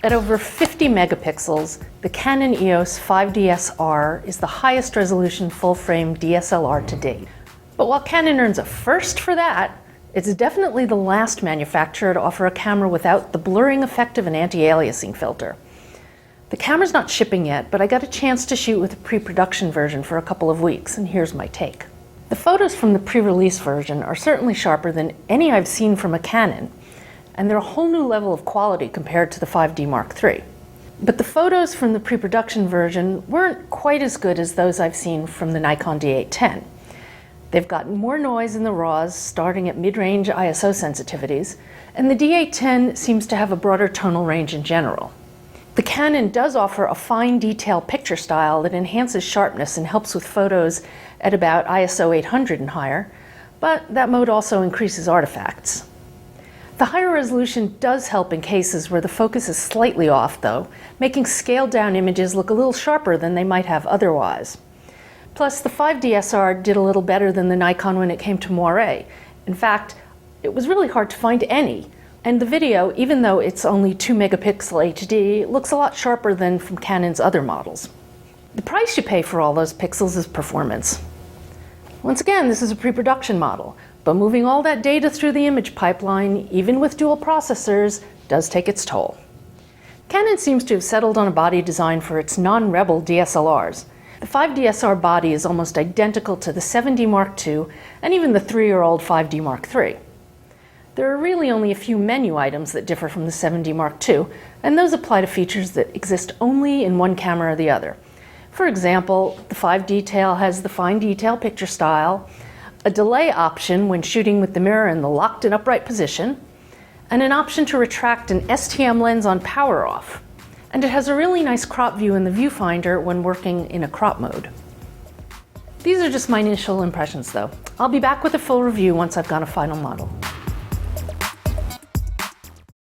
At over 50 megapixels, the Canon EOS 5DSR is the highest resolution full-frame DSLR to date. But while Canon earns a first for that, it's definitely the last manufacturer to offer a camera without the blurring effect of an anti-aliasing filter. The camera's not shipping yet, but I got a chance to shoot with a pre-production version for a couple of weeks, and here's my take. The photos from the pre-release version are certainly sharper than any I've seen from a Canon, and they're a whole new level of quality compared to the 5D Mark III. But the photos from the pre-production version weren't quite as good as those I've seen from the Nikon D810. They've got more noise in the RAWs, starting at mid-range ISO sensitivities, and the D810 seems to have a broader tonal range in general. The Canon does offer a fine detail picture style that enhances sharpness and helps with photos at about ISO 800 and higher, but that mode also increases artifacts. The higher resolution does help in cases where the focus is slightly off, though, making scaled-down images look a little sharper than they might have otherwise. Plus, the 5DSR did a little better than the Nikon when it came to moire. In fact, it was really hard to find any. And the video, even though it's only 2 megapixel HD, looks a lot sharper than from Canon's other models. The price you pay for all those pixels is performance. Once again, this is a pre-production model, but moving all that data through the image pipeline, even with dual processors, does take its toll. Canon seems to have settled on a body design for its non-Rebel DSLRs. The 5DSR body is almost identical to the 7D Mark II and even the 3-year-old 5D Mark III. There are really only a few menu items that differ from the 7D Mark II, and those apply to features that exist only in one camera or the other. For example, the 5D tail has the fine detail picture style, a delay option when shooting with the mirror in the locked and upright position, and an option to retract an STM lens on power off. And it has a really nice crop view in the viewfinder when working in a crop mode. These are just my initial impressions though. I'll be back with a full review once I've got a final model.